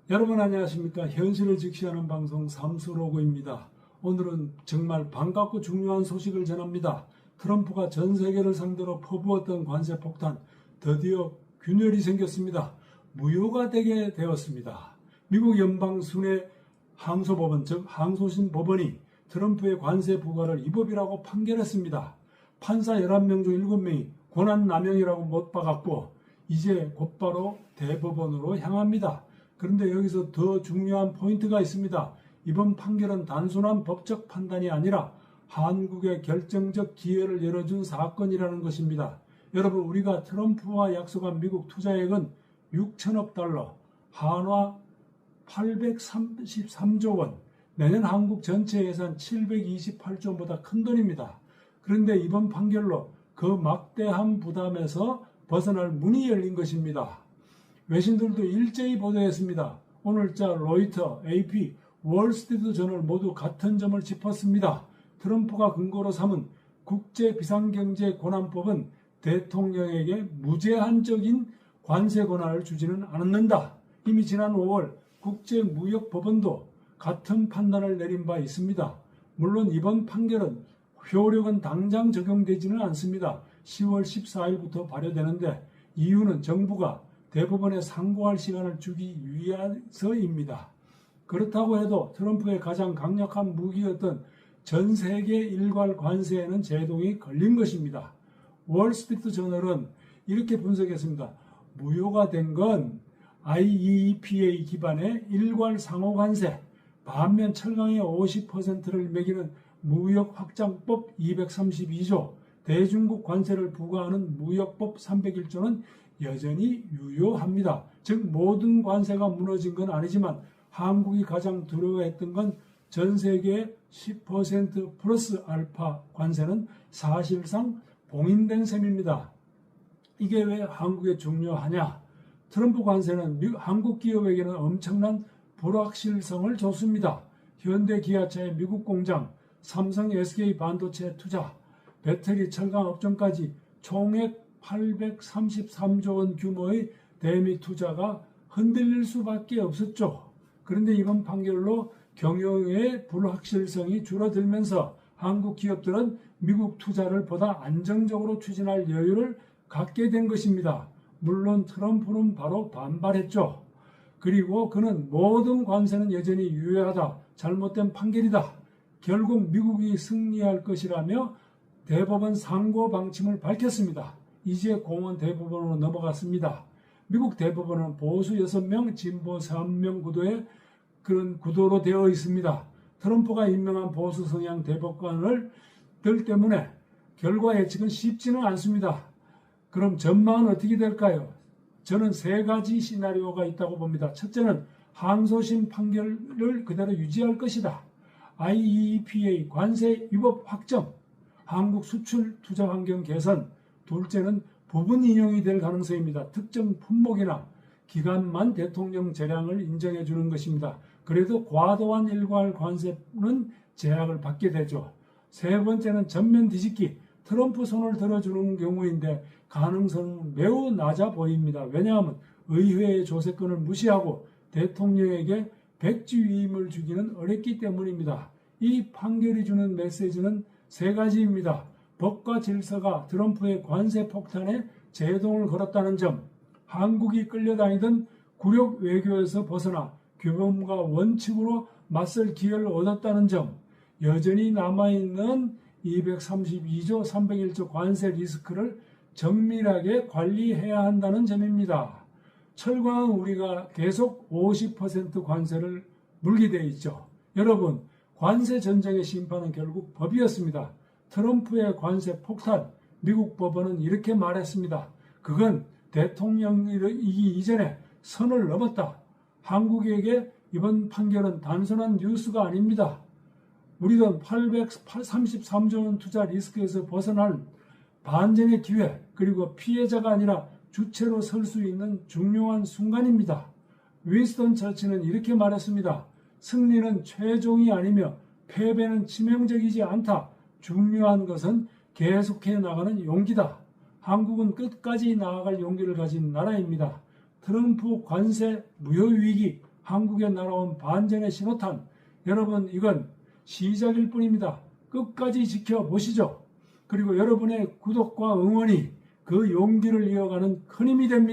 여러분 안녕하십니까. 현실을 직시하는 방송 삼수로그입니다. 오늘은 정말 반갑고 중요한 소식을 전합니다. 트럼프가 전 세계를 상대로 퍼부었던 관세 폭탄 드디어 균열이 생겼습니다. 무효가 되게 되었습니다. 미국 연방 순회 항소법원 즉 항소심 법원이 트럼프의 관세 부과를 위법이라고 판결했습니다. 판사 11명 중 7명이 권한남용이라고 못 박았고 이제 곧바로 대법원으로 향합니다. 그런데 여기서 더 중요한 포인트가 있습니다. 이번 판결은 단순한 법적 판단이 아니라 한국의 결정적 기회를 열어준 사건이라는 것입니다. 여러분, 우리가 트럼프와 약속한 미국 투자액은 6천억 달러, 한화 833조 원, 내년 한국 전체 예산 728조 원보다 큰 돈입니다. 그런데 이번 판결로 그 막대한 부담에서 벗어날 문이 열린 것입니다. 외신들도 일제히 보도했습니다. 오늘자 로이터, AP, 월스트리트저널 모두 같은 점을 짚었습니다. 트럼프가 근거로 삼은 국제비상경제권한법은 대통령에게 무제한적인 관세 권한을 주지는 않는다. 이미 지난 5월 국제무역법원도 같은 판단을 내린 바 있습니다. 물론 이번 판결은 효력은 당장 적용되지는 않습니다. 10월 14일부터 발효되는데 이유는 정부가 대법원에 상고할 시간을 주기 위해서입니다. 그렇다고 해도 트럼프의 가장 강력한 무기였던 전 세계 일괄 관세에는 제동이 걸린 것입니다. 월스트리트 저널은 이렇게 분석했습니다. 무효가 된 건 IEEPA 기반의 일괄 상호 관세, 반면 철강의 50%를 매기는 무역 확장법 232조, 대중국 관세를 부과하는 무역법 301조는 여전히 유효합니다. 즉 모든 관세가 무너진 건 아니지만 한국이 가장 두려워했던 건 전 세계의 10% 플러스 알파 관세는 사실상 봉인된 셈입니다. 이게 왜 한국에 중요하냐? 트럼프 관세는 한국 기업에게는 엄청난 불확실성을 줬습니다. 현대 기아차의 미국 공장, 삼성 SK 반도체 투자, 배터리 철강 업종까지 총액 833조 원 규모의 대미 투자가 흔들릴 수밖에 없었죠. 그런데 이번 판결로 경영의 불확실성이 줄어들면서 한국 기업들은 미국 투자를 보다 안정적으로 추진할 여유를 갖게 된 것입니다. 물론 트럼프는 바로 반발했죠. 그리고 그는 모든 관세는 여전히 유효하다, 잘못된 판결이다, 결국 미국이 승리할 것이라며 대법원 상고 방침을 밝혔습니다. 이제 공원 대법원으로 넘어갔습니다. 미국 대법원은 보수 6명, 진보 3명 구도의 그런 구도로 되어 있습니다. 트럼프가 임명한 보수 성향 대법관들 때문에 결과 예측은 쉽지는 않습니다. 그럼 전망은 어떻게 될까요? 저는 3가지 시나리오가 있다고 봅니다. 첫째는 항소심 판결을 그대로 유지할 것이다. IEEPA 관세 위법 확정, 한국 수출 투자 환경 개선, 둘째는 부분 인용이 될 가능성입니다. 특정 품목이나 기간만 대통령 재량을 인정해 주는 것입니다. 그래도 과도한 일괄 관세는 제약을 받게 되죠. 세 번째는 전면 뒤집기, 트럼프 손을 들어주는 경우인데 가능성은 매우 낮아 보입니다. 왜냐하면 의회의 조세권을 무시하고 대통령에게 백지위임을 주기는 어렵기 때문입니다. 이 판결이 주는 메시지는 3가지입니다. 법과 질서가 트럼프의 관세 폭탄에 제동을 걸었다는 점, 한국이 끌려다니던 굴욕 외교에서 벗어나 규범과 원칙으로 맞설 기회를 얻었다는 점, 여전히 남아있는 232조 301조 관세 리스크를 정밀하게 관리해야 한다는 점입니다. 철강은 우리가 계속 50% 관세를 물게 되어 있죠. 여러분, 관세 전쟁의 심판은 결국 법이었습니다. 트럼프의 관세 폭탄, 미국 법원은 이렇게 말했습니다. 그건 대통령이기 이전에 선을 넘었다. 한국에게 이번 판결은 단순한 뉴스가 아닙니다. 우리는 833조 원 투자 리스크에서 벗어날 반전의 기회, 그리고 피해자가 아니라 주체로 설 수 있는 중요한 순간입니다. 윈스턴 처치는 이렇게 말했습니다. 승리는 최종이 아니며 패배는 치명적이지 않다. 중요한 것은 계속해 나가는 용기다. 한국은 끝까지 나아갈 용기를 가진 나라입니다. 트럼프 관세 무효 위기 한국에 날아온 반전의 신호탄. 여러분, 이건 시작일 뿐입니다. 끝까지 지켜보시죠. 그리고 여러분의 구독과 응원이 그 용기를 이어가는 큰 힘이 됩니다.